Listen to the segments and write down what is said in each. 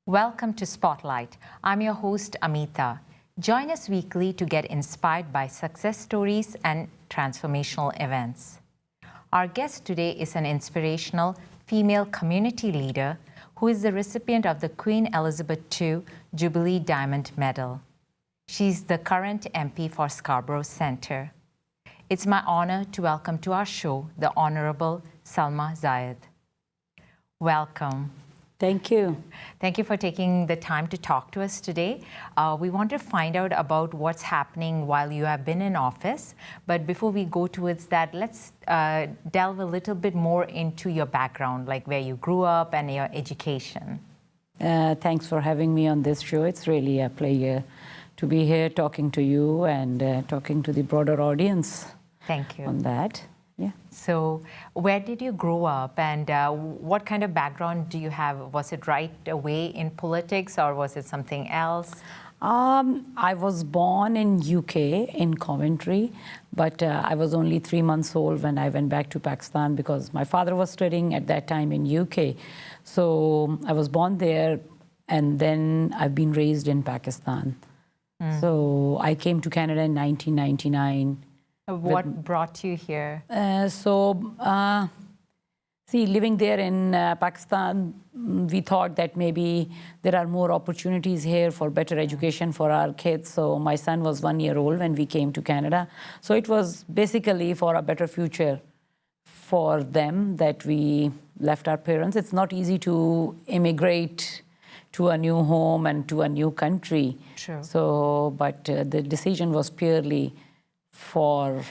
Welcome to Spotlight. I'm your host, Amitha. Join us weekly to get inspired by success stories and transformational events. Our guest today is an inspirational female community leader who is the recipient of the Queen Elizabeth II Jubilee Diamond Medal. She's the current MP for Scarborough Centre. It's my honor to welcome to our show the Honorable Salma Zhid. Welcome. Thank you. Thank you for taking the time to talk to us today. We want to find out about what's happening while you have been in office. But before we go towards that, let's delve a little bit more into your background, like where you grew up and your education. Thanks for having me on this show. It's really a pleasure to be here talking to you and talking to the broader audience. Thank you. On that. Yeah. So where did you grow up and what kind of background do you have? Was it right away in politics or was it something else? I was born in UK, in Coventry, but I was only 3 months old when I went back to Pakistan because my father was studying at that time in UK. So I was born there and then I've been raised in Pakistan. So I came to Canada in 1999. What brought you here? See, living there in Pakistan, we thought that maybe there are more opportunities here for better education for our kids. So my son was 1 year old when we came to Canada. So it was basically for a better future for them that we left our parents. It's not easy to immigrate to a new home and to a new country. True. So, but the decision was purely for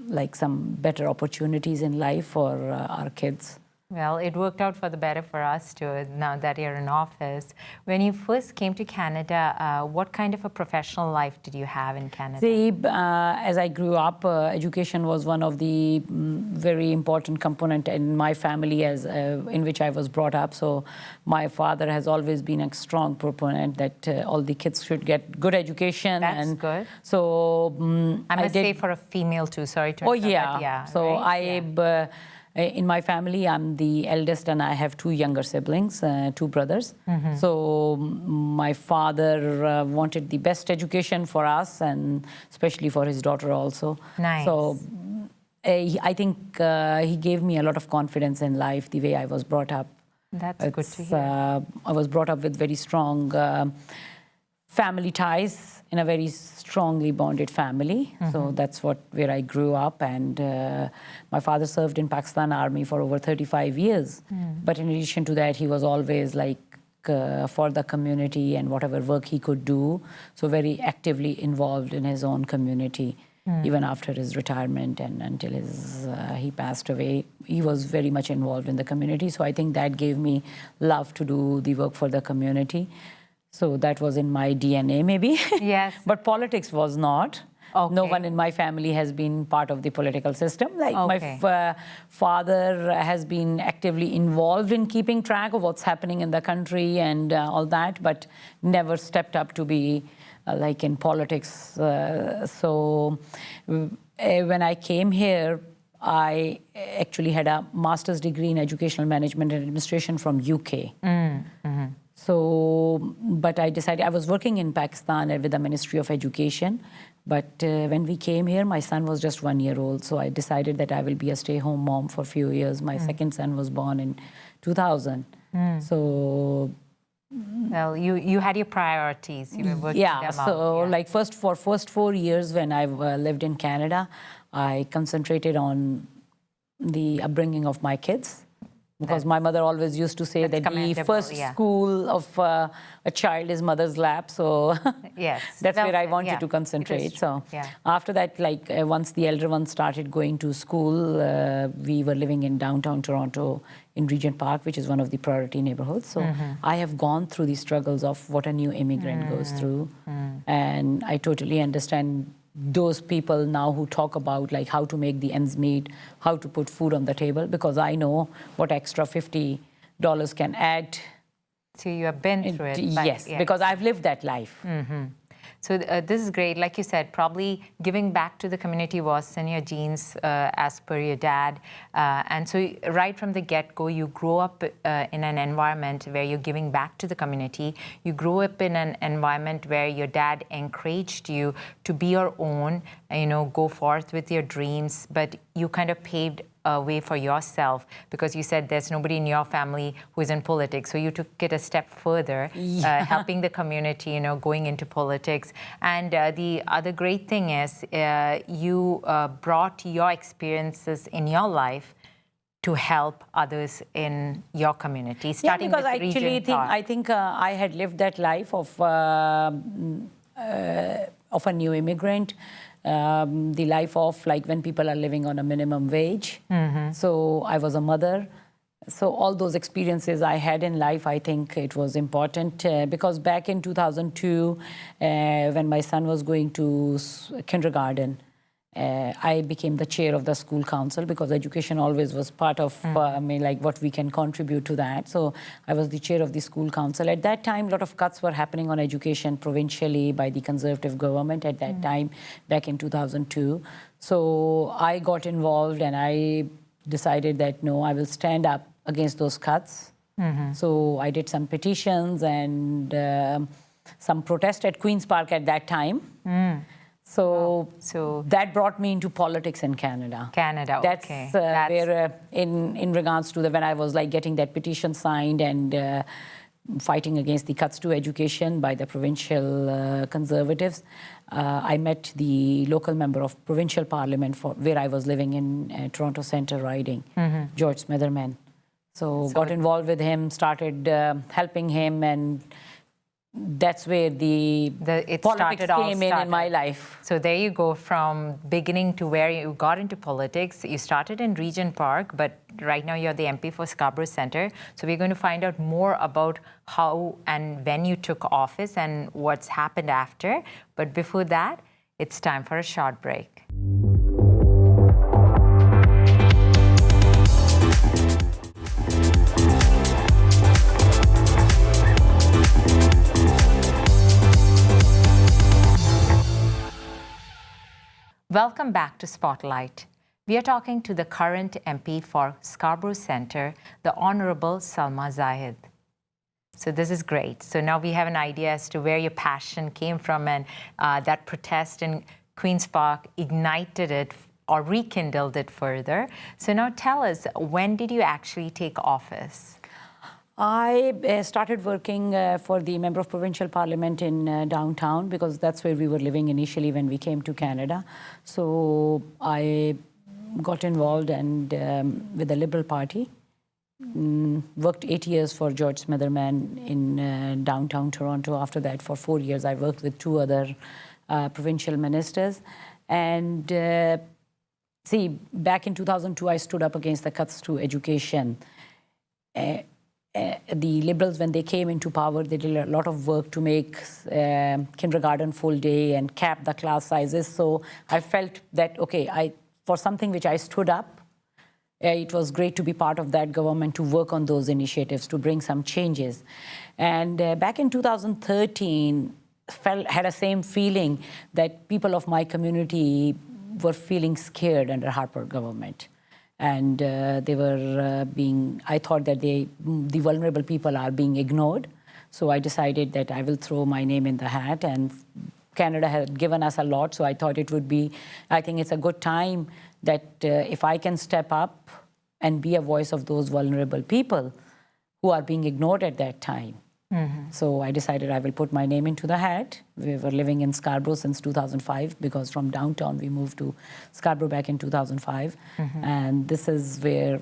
like some better opportunities in life for our kids. Well, it worked out for the better for us too, now that you're in office. When you first came to Canada, what kind of a professional life did you have in Canada? See, as I grew up, education was one of the very important component in my family as in which I was brought up. So my father has always been a strong proponent that all the kids should get good education. That's good. So I must say for a female too, sorry to interrupt. Oh, yeah. Yeah. So right? In my family, I'm the eldest and I have 2 younger siblings, 2 brothers. So my father wanted the best education for us and especially for his daughter also. Nice. So I think he gave me a lot of confidence in life, the way I was brought up. That's good to hear. I was brought up with very strong family ties in a very strongly bonded family. So that's where I grew up. And my father served in Pakistan Army for over 35 years. But in addition to that, he was always like for the community and whatever work he could do. So very actively involved in his own community. Even after his retirement and until he passed away, he was very much involved in the community. So I think that gave me love to do the work for the community. So that was in my DNA, maybe. Yes. But politics was not. Okay. No one in my family has been part of the political system. Like Okay. my father has been actively involved in keeping track of what's happening in the country and all that, but never stepped up to be like in politics. So when I came here, I actually had a master's degree in educational management and administration from UK. So, but I decided, I was working in Pakistan with the Ministry of Education, but when we came here, my son was just 1 year old. So I decided that I will be a stay-home mom for a few years. My second son was born in 2000. So... Well, you had your priorities. You were working them out. So Yeah. like first 4 years when I lived in Canada, I concentrated on the upbringing of my kids. Because my mother always used to say that the first school of a child is mother's lap. So yes, that's where I wanted to concentrate. So after that, like once the elder one started going to school, we were living in downtown Toronto in Regent Park, which is one of the priority neighborhoods. So I have gone through the struggles of what a new immigrant goes through. And I totally understand those people now who talk about like how to make the ends meet, how to put food on the table, because I know what extra $50 can add. So you have been through it. Yes, because I've lived that life. So this is great. Like you said, probably giving back to the community was in your genes as per your dad. And so right from the get-go, you grow up in an environment where you're giving back to the community. You grew up in an environment where your dad encouraged you to be your own, go forth with your dreams, but you kind of paved a way for yourself because you said there's nobody in your family who is in politics. So you took it a step further, helping the community, going into politics. And the other great thing is you brought your experiences in your life to help others in your community, starting because with I think I had lived that life of a new immigrant. The life of like when people are living on a minimum wage. So I was a mother. So all those experiences I had in life, I think it was important because back in 2002, when my son was going to kindergarten, I became the chair of the school council because education always was part of like what we can contribute to that. So I was the chair of the school council. At that time, a lot of cuts were happening on education provincially by the Conservative government at that time, back in 2002. So I got involved and I decided that, no, I will stand up against those cuts. So I did some petitions and some protest at Queen's Park at that time. So that brought me into politics in Canada. That's okay. Where, in regards to when I was like getting that petition signed and fighting against the cuts to education by the provincial Conservatives, I met the local member of provincial parliament for where I was living in Toronto Centre riding, George Smitherman. So got involved with him, started helping him, and that's where the politics came in my life. So there you go, from beginning to where you got into politics. You started in Regent Park, but right now you're the MP for Scarborough Centre. So we're going to find out more about how and when you took office and what's happened after. But before that, it's time for a short break. Welcome back to Spotlight. We are talking to the current MP for Scarborough Centre, the Honourable Salma Zhid. So this is great. So now we have an idea as to where your passion came from, and that protest in Queen's Park ignited it or rekindled it further. So now tell us, when did you actually take office? I started working for the Member of Provincial Parliament in downtown because that's where we were living initially when we came to Canada. So I got involved and with the Liberal Party, worked 8 years for George Smitherman in downtown Toronto. After that, for 4 years, I worked with 2 other provincial ministers. And see, back in 2002, I stood up against the cuts to education. The Liberals, when they came into power, they did a lot of work to make kindergarten full day and cap the class sizes. So I felt that, okay, for something which I stood up, it was great to be part of that government to work on those initiatives, to bring some changes. And back in 2013, had a same feeling that people of my community were feeling scared under Harper government. And they were I thought that the vulnerable people are being ignored. So I decided that I will throw my name in the hat, and Canada had given us a lot. So I thought it would be, I think it's a good time that if I can step up and be a voice of those vulnerable people who are being ignored at that time. So I decided I will put my name into the hat. We were living in Scarborough since 2005 because from downtown we moved to Scarborough back in 2005. And this is where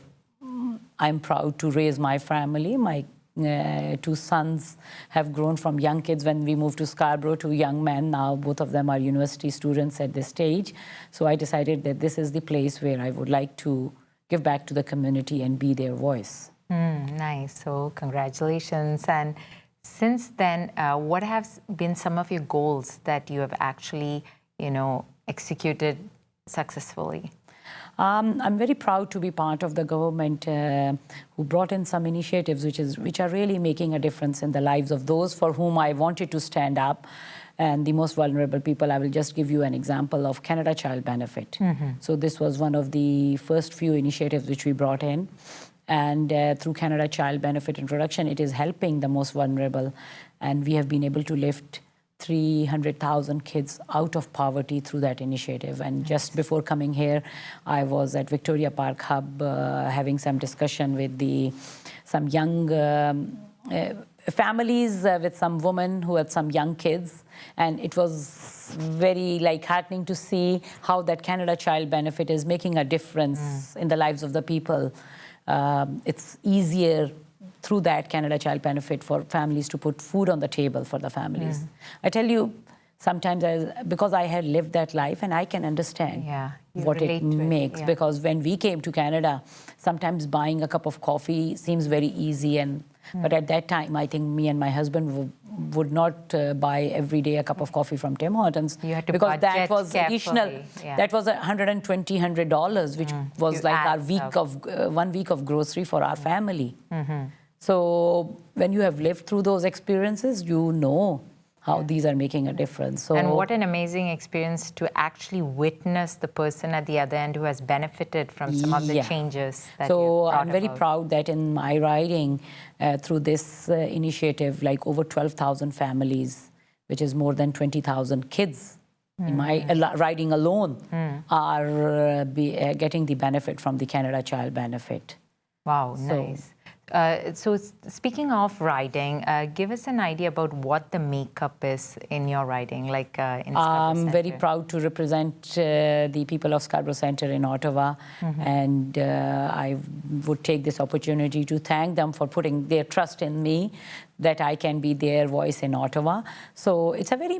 I'm proud to raise my family. My 2 sons have grown from young kids when we moved to Scarborough to young men. Now both of them are university students at this stage. So I decided that this is the place where I would like to give back to the community and be their voice. Nice. So congratulations. And since then, what have been some of your goals that you have actually, executed successfully? I'm very proud to be part of the government who brought in some initiatives which are really making a difference in the lives of those for whom I wanted to stand up. and the most vulnerable people. I will just give you an example of Canada Child Benefit. So this was one of the first few initiatives which we brought in. And through Canada Child Benefit introduction, it is helping the most vulnerable. And we have been able to lift 300,000 kids out of poverty through that initiative. And just before coming here, I was at Victoria Park Hub having some discussion with some young families with some women who had some young kids. And it was very heartening to see how that Canada Child Benefit is making a difference in the lives of the people. It's easier through that Canada Child Benefit for families to put food on the table for the families. I tell you, sometimes because I had lived that life and I can understand what it makes. Because when we came to Canada, sometimes buying a cup of coffee seems very easy. But at that time, I think me and my husband would not buy every day a cup of coffee from Tim Hortons. You had to because that was carefully. additional. That was $120, which was like our week of 1 week of grocery for our family. So when you have lived through those experiences, you know how these are making a difference. So, and what an amazing experience to actually witness the person at the other end who has benefited from some of the changes that so you've I'm very proud that in my riding, through this initiative, over 12,000 families, which is more than 20,000 kids in my riding alone, are getting the benefit from the Canada Child Benefit. Wow, nice. So speaking of riding, give us an idea about what the makeup is in your riding, in Scarborough I'm very Centre. proud to represent the people of Scarborough Centre in Ottawa, and I would take this opportunity to thank them for putting their trust in me, that I can be their voice in Ottawa. So it's a very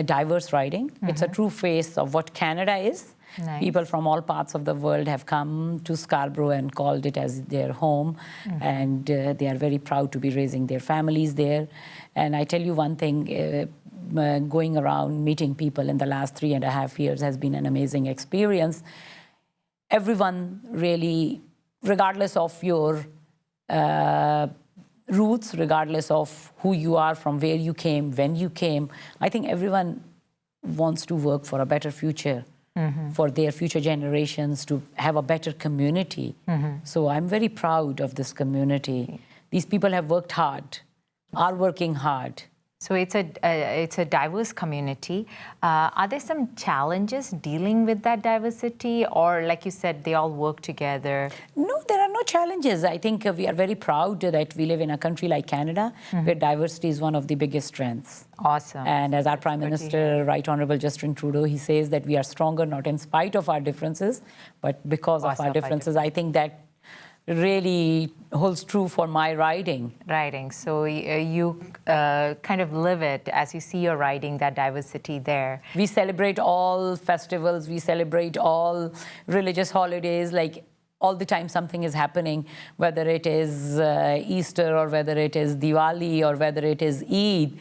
diverse riding. It's a true face of what Canada is. Nice. People from all parts of the world have come to Scarborough and called it as their home, and they are very proud to be raising their families there. And I tell you one thing, going around meeting people in the last 3.5 years has been an amazing experience. Everyone really, regardless of your roots, regardless of who you are, from where you came, when you came, I think everyone wants to work for a better future. For their future generations to have a better community. So I'm very proud of this community. These people have worked hard, are working hard. So it's a diverse community. Are there some challenges dealing with that diversity, or like you said, they all work together? No, there are no challenges. I think we are very proud that we live in a country like Canada, where diversity is one of the biggest strengths. Awesome. And as our Prime Minister, Right Honourable Justin Trudeau, he says that we are stronger not in spite of our differences, but because of our differences. I think that really holds true for my riding. So you kind of live it as you see your riding, that diversity there. We celebrate all festivals, we celebrate all religious holidays, all the time something is happening, whether it is Easter or whether it is Diwali or whether it is Eid.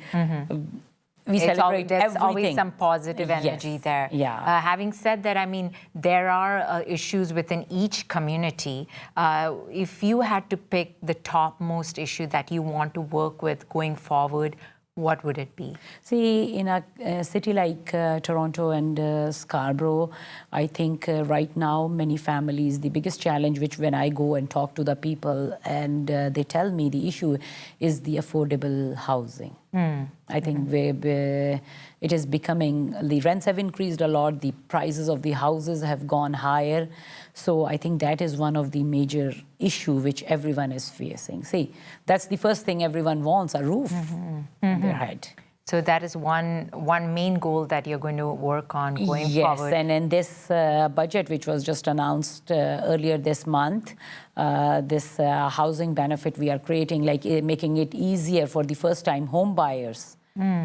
We celebrate there's everything. always some positive energy there. Having said that, I mean, there are issues within each community. If you had to pick the topmost issue that you want to work with going forward, what would it be? See, in a city like Toronto and Scarborough, I think right now many families, the biggest challenge, which when I go and talk to the people and they tell me the issue is the affordable housing. I think it is becoming, the rents have increased a lot, the prices of the houses have gone higher. So I think that is one of the major issue which everyone is facing. See, that's the first thing everyone wants, a roof on their head. So that is one main goal that you're going to work on going forward. Yes, and in this budget, which was just announced earlier this month, this housing benefit we are creating, making it easier for the first-time home buyers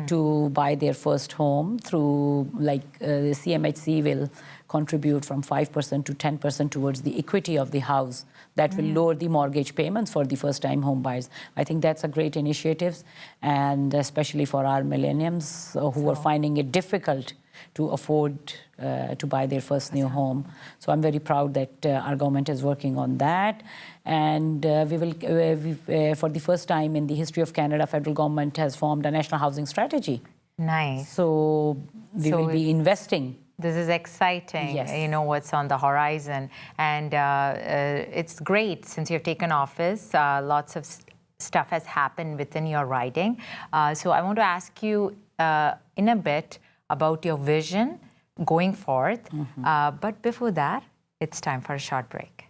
to buy their first home through, the CMHC will contribute from 5% to 10% towards the equity of the house. That will lower the mortgage payments for the first-time home buyers. I think that's a great initiative, and especially for our millennials who are finding it difficult to afford to buy their first new home. So I'm very proud that our government is working on that. And we will, for the first time in the history of Canada, federal government has formed a national housing strategy. Nice. So we will be investing. This is exciting, Yes. you know, what's on the horizon. And it's great since you've taken office, lots of stuff has happened within your riding. So I want to ask you in a bit about your vision going forth. But before that, it's time for a short break.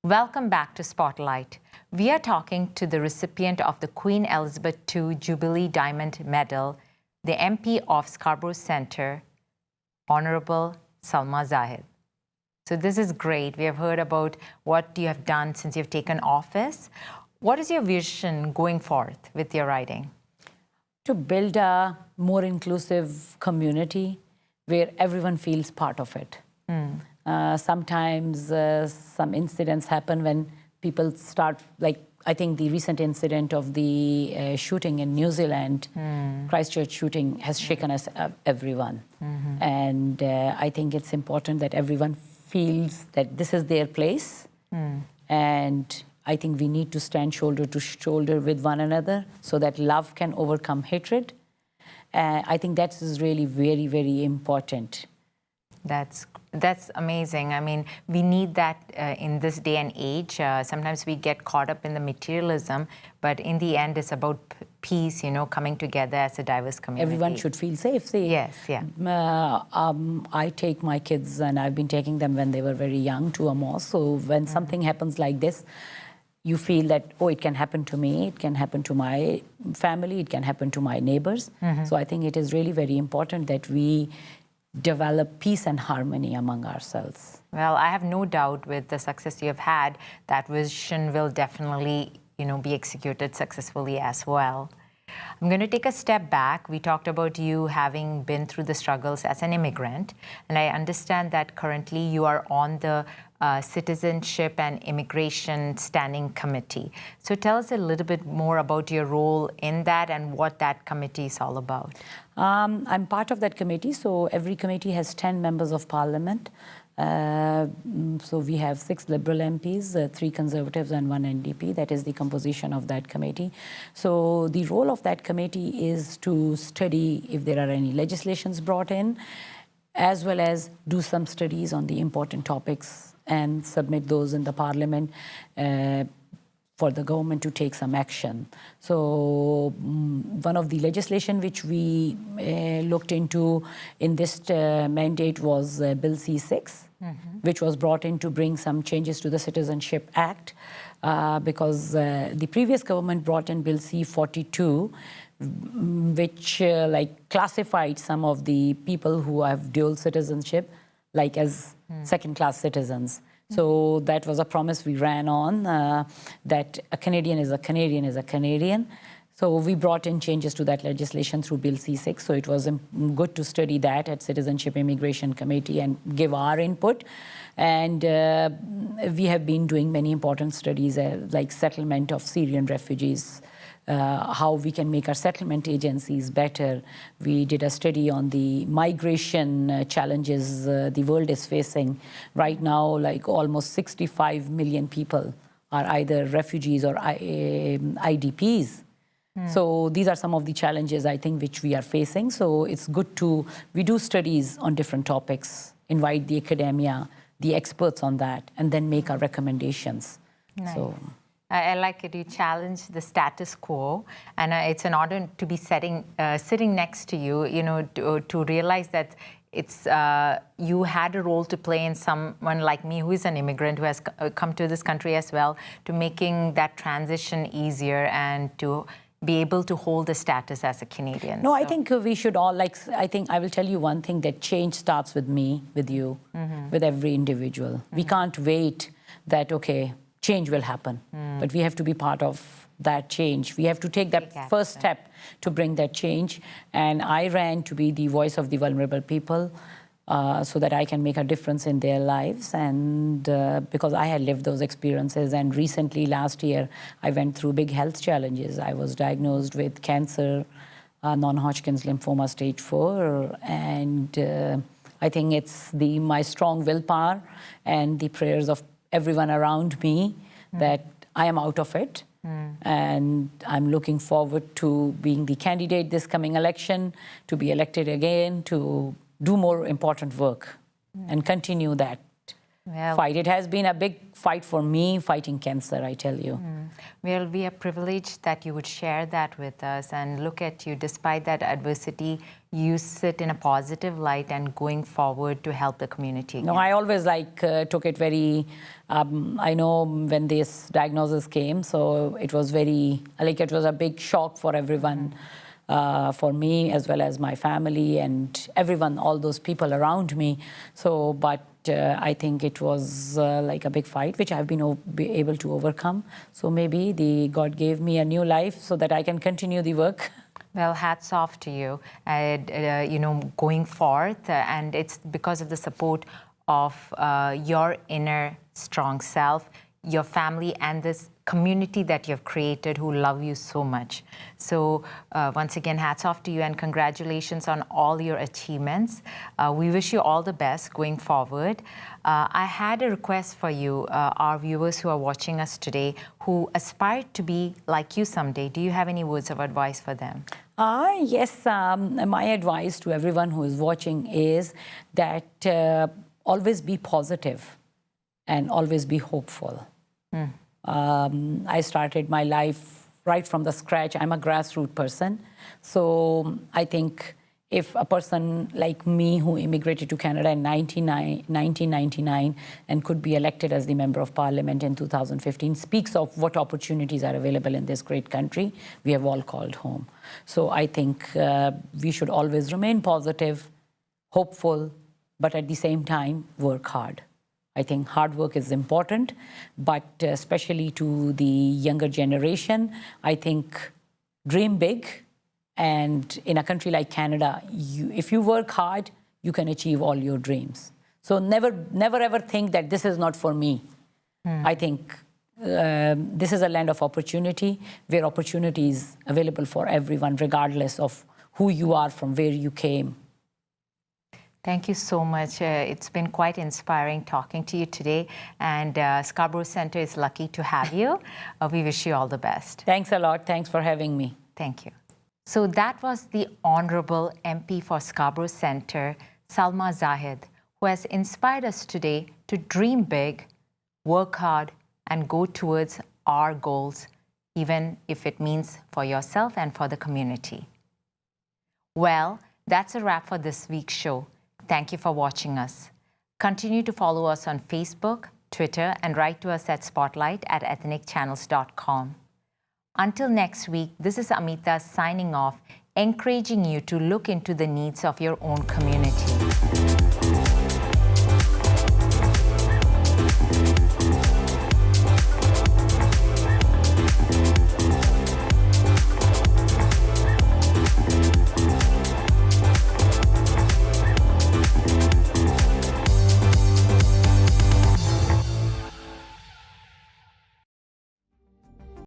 Welcome back to Spotlight. We are talking to the recipient of the Queen Elizabeth II Jubilee Diamond Medal, the MP of Scarborough Centre, Honourable Salma Zhid. So this is great. We have heard about what you have done since you've taken office. What is your vision going forth with your riding? To build a more inclusive community where everyone feels part of it. Sometimes some incidents happen when people start, like I think the recent incident of the shooting in New Zealand, Christchurch shooting, has shaken us, everyone. And I think it's important that everyone feels that this is their place. And I think we need to stand shoulder to shoulder with one another so that love can overcome hatred. I think that is really very, very important. That's amazing. I mean, we need that in this day and age. Sometimes we get caught up in the materialism, but in the end, it's about peace, you know, coming together as a diverse community. Everyone should feel safe. See, yes, yeah. I take my kids, and I've been taking them when they were very young, to a mosque. So when something happens like this, you feel that, oh, it can happen to me, it can happen to my family, it can happen to my neighbors. So I think it is really very important that we develop peace and harmony among ourselves. Well, I have no doubt with the success you have had, that vision will definitely, you know, be executed successfully as well. I'm going to take a step back. We talked about you having been through the struggles as an immigrant, and I understand that currently you are on the Citizenship and Immigration Standing Committee. So tell us a little bit more about your role in that and what that committee is all about. I'm part of that committee. So every committee has 10 members of parliament. So we have 6 Liberal MPs, 3 Conservatives and 1 NDP. That is the composition of that committee. So the role of that committee is to study if there are any legislations brought in, as well as do some studies on the important topics and submit those in the parliament for the government to take some action. So one of the legislation which we looked into in this mandate was Bill C6, which was brought in to bring some changes to the Citizenship Act, because the previous government brought in Bill C42, which classified some of the people who have dual citizenship like as second-class citizens. So that was a promise we ran on, that a Canadian is a Canadian is a Canadian. So we brought in changes to that legislation through Bill C6. So it was good to study that at Citizenship Immigration Committee and give our input. And we have been doing many important studies like settlement of Syrian refugees, how we can make our settlement agencies better. We did a study on the migration challenges the world is facing. Right now, like almost 65 million people are either refugees or IDPs. So these are some of the challenges, I think, which we are facing. So it's good we do studies on different topics, invite the academia, the experts on that, and then make our recommendations. Nice. So I like it. You challenge the status quo, and it's an honor to be sitting next to you. You know, to realize that it's you had a role to play in someone like me, who is an immigrant, who has come to this country as well, to making that transition easier and to be able to hold the status as a Canadian. No, so I think we should all, I think I will tell you one thing, that change starts with me, with you, with every individual. We can't wait that, okay, change will happen, but we have to be part of that change. We have to take that first step to bring that change. And I ran to be the voice of the vulnerable people, so that I can make a difference in their lives. And because I had lived those experiences, and recently, last year, I went through big health challenges. I was diagnosed with cancer, non-Hodgkin's lymphoma stage 4. And I think it's my strong willpower and the prayers of everyone around me that I am out of it. And I'm looking forward to being the candidate this coming election, to be elected again, to do more important work and continue that fight. It has been a big fight for me, fighting cancer, I tell you. Well, we are privileged that you would share that with us, and look at you, despite that adversity, you sit in a positive light and going forward to help the community. No, I always took it very, I know when this diagnosis came, so it was very, it was a big shock for everyone, for me as well as my family and everyone, all those people around me. So, but I think it was like a big fight, which I've been able to overcome. So maybe God gave me a new life so that I can continue the work. Well, hats off to you, going forth, and it's because of the support of your inner strong self, your family, and this community that you've created who love you so much. So once again, hats off to you and congratulations on all your achievements. We wish you all the best going forward. I had a request for you, our viewers who are watching us today, who aspire to be like you someday. Do you have any words of advice for them? Yes, my advice to everyone who is watching is that always be positive and always be hopeful. I started my life right from the scratch. I'm a grassroots person. So I think if a person like me who immigrated to Canada in 1999 and could be elected as the Member of Parliament in 2015 speaks of what opportunities are available in this great country we have all called home. So I think we should always remain positive, hopeful, but at the same time work hard. I think hard work is important, but especially to the younger generation, I think dream big. And in a country like Canada, if you work hard, you can achieve all your dreams. So never ever think that this is not for me. I think this is a land of opportunity, where opportunity is available for everyone, regardless of who you are, from where you came. Thank you so much. It's been quite inspiring talking to you today, and Scarborough Centre is lucky to have you. We wish you all the best. Thanks a lot. Thanks for having me. Thank you. So that was the Honourable MP for Scarborough Centre, Salma Zhid, who has inspired us today to dream big, work hard, and go towards our goals, even if it means for yourself and for the community. Well, that's a wrap for this week's show. Thank you for watching us. Continue to follow us on Facebook, Twitter, and write to us at spotlight@ethnicchannels.com. Until next week, this is Amitha signing off, encouraging you to look into the needs of your own community.